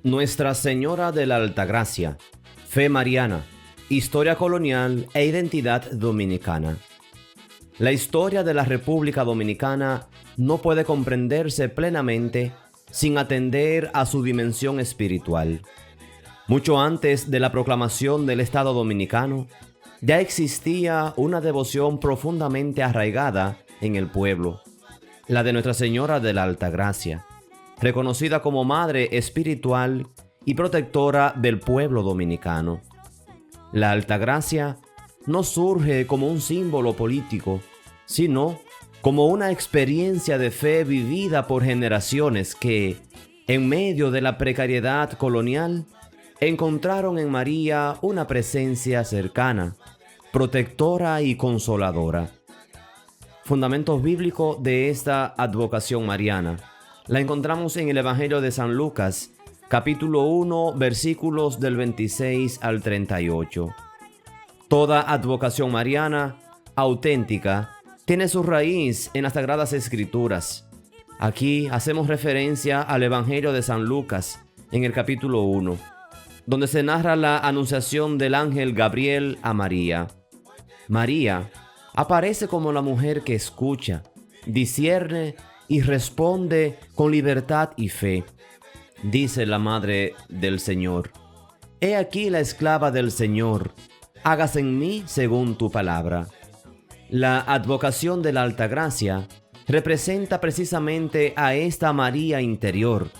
Nuestra Señora de la Altagracia, Fe Mariana, Historia Colonial e Identidad Dominicana. La historia de la República Dominicana no puede comprenderse plenamente sin atender a su dimensión espiritual. Mucho antes de la proclamación del Estado Dominicano, ya existía una devoción profundamente arraigada en el pueblo, la de Nuestra Señora de la Altagracia, reconocida como madre espiritual y protectora del pueblo dominicano. La Altagracia no surge como un símbolo político, sino como una experiencia de fe vivida por generaciones que, en medio de la precariedad colonial, encontraron en María una presencia cercana, protectora y consoladora. Fundamentos bíblicos de esta advocación mariana la encontramos en el Evangelio de San Lucas, capítulo 1, versículos del 26 al 38. Toda advocación mariana auténtica tiene su raíz en las Sagradas Escrituras. Aquí hacemos referencia al Evangelio de San Lucas, en el capítulo 1, donde se narra la anunciación del ángel Gabriel a María. María aparece como la mujer que escucha, discierne y responde con libertad y fe. Dice la Madre del Señor: «He aquí la esclava del Señor, hágase en mí según tu palabra». La advocación de la Altagracia representa precisamente a esta María interior,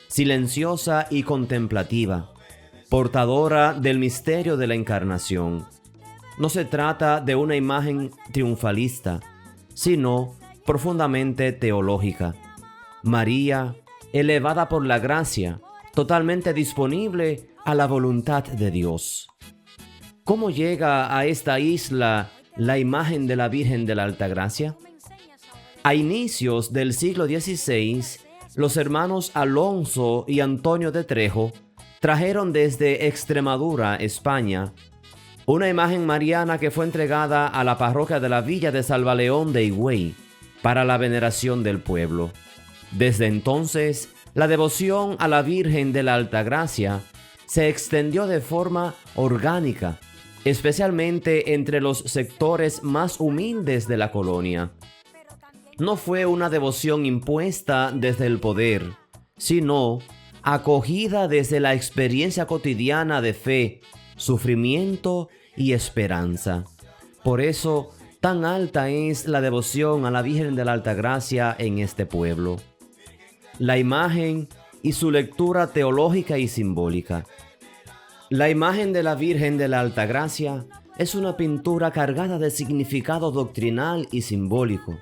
silenciosa y contemplativa, portadora del misterio de la Encarnación. No se trata de una imagen triunfalista, sino profundamente teológica. María, elevada por la gracia, totalmente disponible a la voluntad de Dios. ¿Cómo llega a esta isla la imagen de la Virgen de la Altagracia? A inicios del siglo XVI, los hermanos Alonso y Antonio de Trejo trajeron desde Extremadura, España, una imagen mariana que fue entregada a la parroquia de la villa de Salvaleón de Higüey para la veneración del pueblo. Desde entonces, la devoción a la Virgen de la Altagracia se extendió de forma orgánica, especialmente entre los sectores más humildes de la colonia. No fue una devoción impuesta desde el poder, sino acogida desde la experiencia cotidiana de fe, sufrimiento y esperanza. Por eso, tan alta es la devoción a la Virgen de la Altagracia en este pueblo. La imagen y su lectura teológica y simbólica. La imagen de la Virgen de la Altagracia es una pintura cargada de significado doctrinal y simbólico.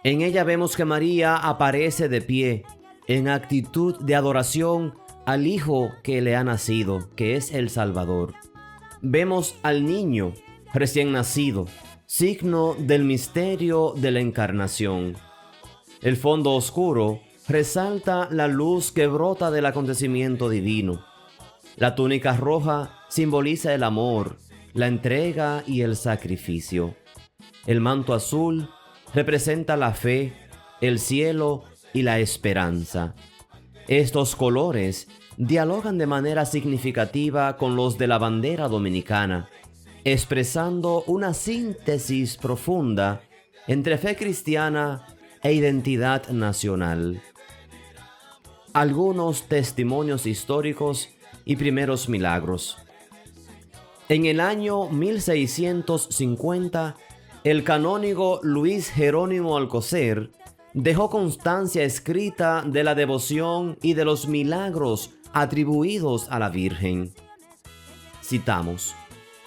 En ella vemos que María aparece de pie, en actitud de adoración al Hijo que le ha nacido, que es el Salvador. Vemos al niño recién nacido, signo del misterio de la Encarnación. El fondo oscuro resalta la luz que brota del acontecimiento divino. La túnica roja simboliza el amor, la entrega y el sacrificio. El manto azul representa la fe, el cielo y la esperanza. Estos colores dialogan de manera significativa con los de la bandera dominicana, expresando una síntesis profunda entre fe cristiana e identidad nacional. Algunos testimonios históricos y primeros milagros. En el año 1650, el canónigo Luis Jerónimo Alcocer dejó constancia escrita de la devoción y de los milagros atribuidos a la Virgen. Citamos: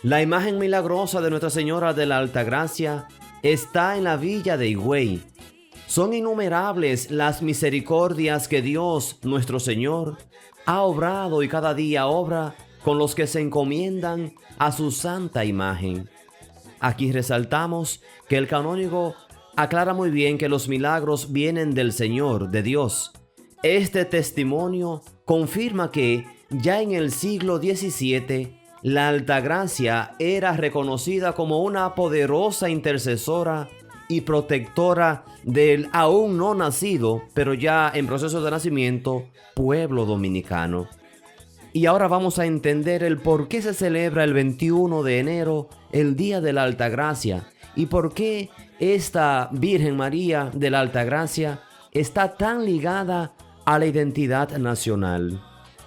«La imagen milagrosa de Nuestra Señora de la Altagracia está en la villa de Higüey. Son innumerables las misericordias que Dios, nuestro Señor, ha obrado y cada día obra con los que se encomiendan a su santa imagen». Aquí resaltamos que el canónigo aclara muy bien que los milagros vienen del Señor, de Dios. Este testimonio confirma que ya en el siglo XVII la Altagracia era reconocida como una poderosa intercesora y protectora del aún no nacido, pero ya en proceso de nacimiento, pueblo dominicano. Y ahora vamos a entender el por qué se celebra el 21 de enero, el Día de la Altagracia, y por qué esta Virgen María de la Altagracia está tan ligada a la identidad nacional.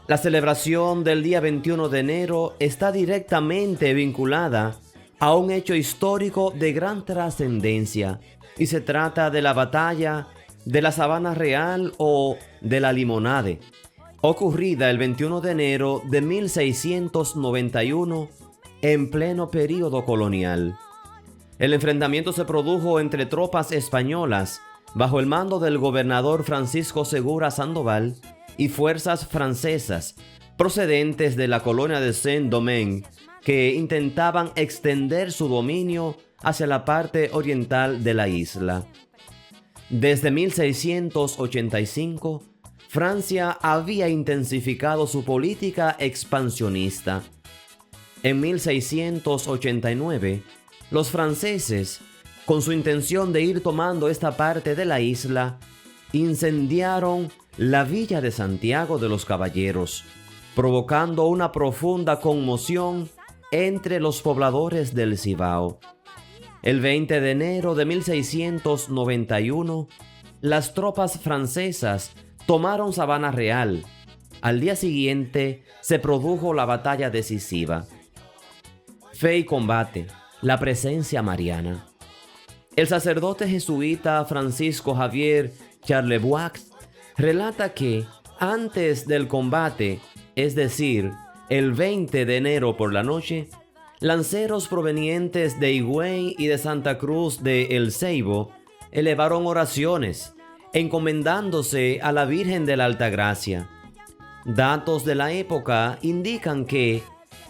La celebración del día 21 de enero está directamente vinculada a un hecho histórico de gran trascendencia, y se trata de la batalla de la Sabana Real o de la Limonade, ocurrida el 21 de enero de 1691 en pleno período colonial. El enfrentamiento se produjo entre tropas españolas bajo el mando del gobernador Francisco Segura Sandoval y fuerzas francesas procedentes de la colonia de Saint-Domingue, que intentaban extender su dominio hacia la parte oriental de la isla. Desde 1685, Francia había intensificado su política expansionista. En 1689, los franceses, con su intención de ir tomando esta parte de la isla, incendiaron la villa de Santiago de los Caballeros, provocando una profunda conmoción entre los pobladores del Cibao. El 20 de enero de 1691, las tropas francesas tomaron Sabana Real. Al día siguiente se produjo la batalla decisiva. Fe y combate, la presencia mariana. El sacerdote jesuita Francisco Javier Charlevoix relata que antes del combate, es decir, el 20 de enero por la noche, lanceros provenientes de Higüey y de Santa Cruz de El Ceibo elevaron oraciones, encomendándose a la Virgen de la Altagracia. Datos de la época indican que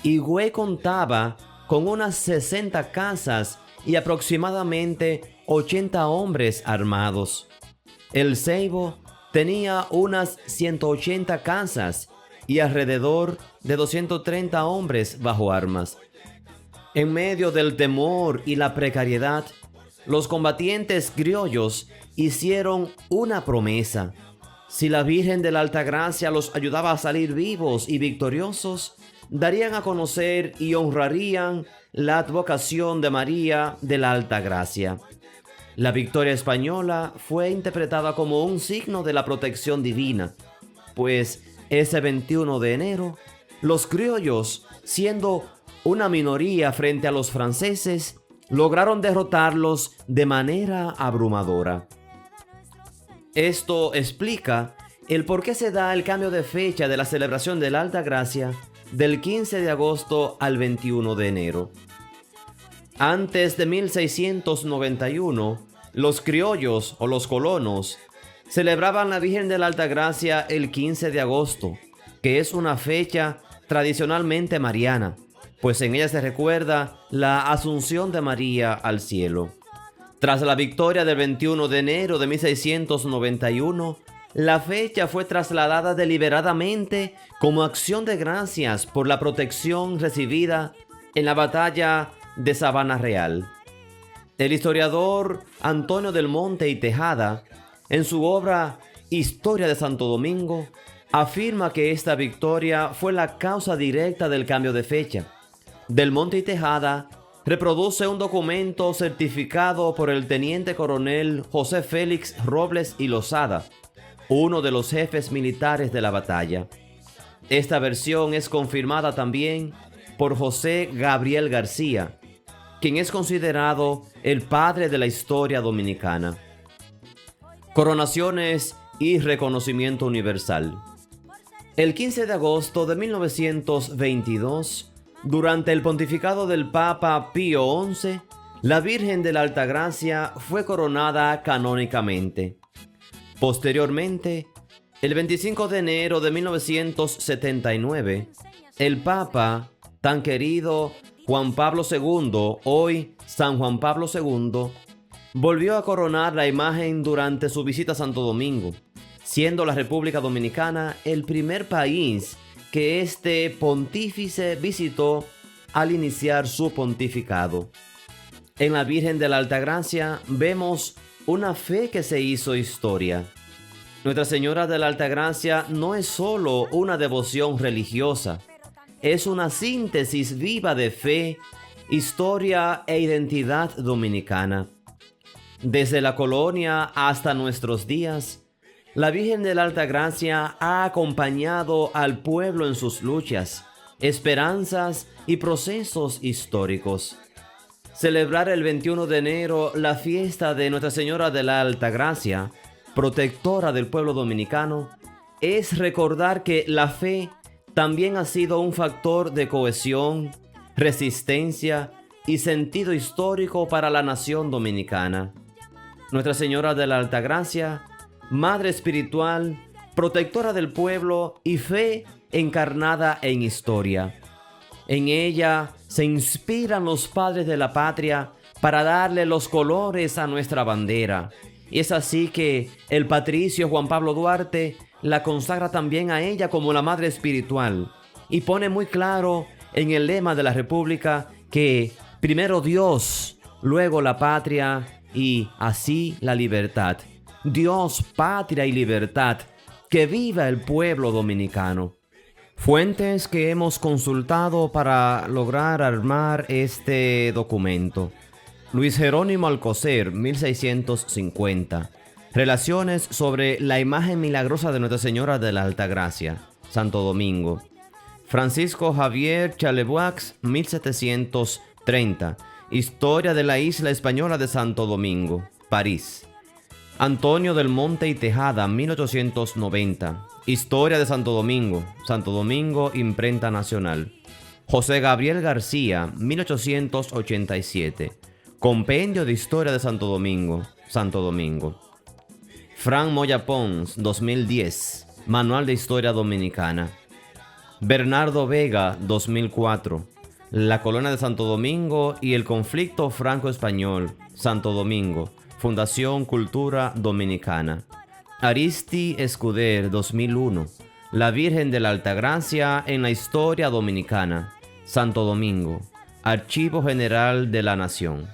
Higüey contaba con unas 60 casas y aproximadamente 80 hombres armados. El Ceibo tenía unas 180 casas y alrededor de 230 hombres bajo armas. En medio del temor y la precariedad, los combatientes criollos hicieron una promesa. Si la Virgen de la Altagracia los ayudaba a salir vivos y victoriosos, darían a conocer y honrarían la advocación de María de la Altagracia. La victoria española fue interpretada como un signo de la protección divina, pues ese 21 de enero, los criollos, siendo una minoría frente a los franceses, lograron derrotarlos de manera abrumadora. Esto explica el por qué se da el cambio de fecha de la celebración de la Altagracia del 15 de agosto al 21 de enero. Antes de 1691, los criollos o los colonos celebraban la Virgen de la Altagracia el 15 de agosto, que es una fecha tradicionalmente mariana, pues en ella se recuerda la asunción de María al cielo. Tras la victoria del 21 de enero de 1691, la fecha fue trasladada deliberadamente como acción de gracias por la protección recibida en la batalla de Sabana Real. El historiador Antonio del Monte y Tejada, en su obra Historia de Santo Domingo, afirma que esta victoria fue la causa directa del cambio de fecha. Del Monte y Tejada reproduce un documento certificado por el teniente coronel José Félix Robles y Lozada, uno de los jefes militares de la batalla. Esta versión es confirmada también por José Gabriel García, quien es considerado el padre de la historia dominicana. Coronaciones y reconocimiento universal. El 15 de agosto de 1922, durante el pontificado del Papa Pío XI, la Virgen de la Altagracia fue coronada canónicamente. Posteriormente, el 25 de enero de 1979, el Papa, tan querido Juan Pablo II, hoy San Juan Pablo II, volvió a coronar la imagen durante su visita a Santo Domingo, siendo la República Dominicana el primer país que este pontífice visitó al iniciar su pontificado. En la Virgen de la Altagracia vemos una fe que se hizo historia. Nuestra Señora de la Altagracia no es solo una devoción religiosa, es una síntesis viva de fe, historia e identidad dominicana. Desde la colonia hasta nuestros días, la Virgen de la Altagracia ha acompañado al pueblo en sus luchas, esperanzas y procesos históricos. Celebrar el 21 de enero la fiesta de Nuestra Señora de la Altagracia, protectora del pueblo dominicano, es recordar que la fe también ha sido un factor de cohesión, resistencia y sentido histórico para la nación dominicana. Nuestra Señora de la Altagracia, Madre espiritual, protectora del pueblo y fe encarnada en historia. En ella se inspiran los padres de la patria para darle los colores a nuestra bandera. Y es así que el patricio Juan Pablo Duarte la consagra también a ella como la madre espiritual y pone muy claro en el lema de la República que primero Dios, luego la patria y así la libertad. Dios, patria y libertad, que viva el pueblo dominicano. Fuentes que hemos consultado para lograr armar este documento. Luis Jerónimo Alcocer, 1650. Relaciones sobre la imagen milagrosa de Nuestra Señora de la Altagracia, Santo Domingo. Francisco Javier Chaleboix, 1730. Historia de la isla española de Santo Domingo, París. Antonio del Monte y Tejada, 1890. Historia de Santo Domingo, Imprenta Nacional. José Gabriel García, 1887. Compendio de Historia de Santo Domingo. Fran Moya Pons, 2010. Manual de Historia Dominicana. Bernardo Vega, 2004. La Colonia de Santo Domingo y el conflicto franco-español, Santo Domingo. Fundación Cultura Dominicana. Aristi Escuder, 2001. La Virgen de la Altagracia en la Historia Dominicana, Santo Domingo. Archivo General de la Nación.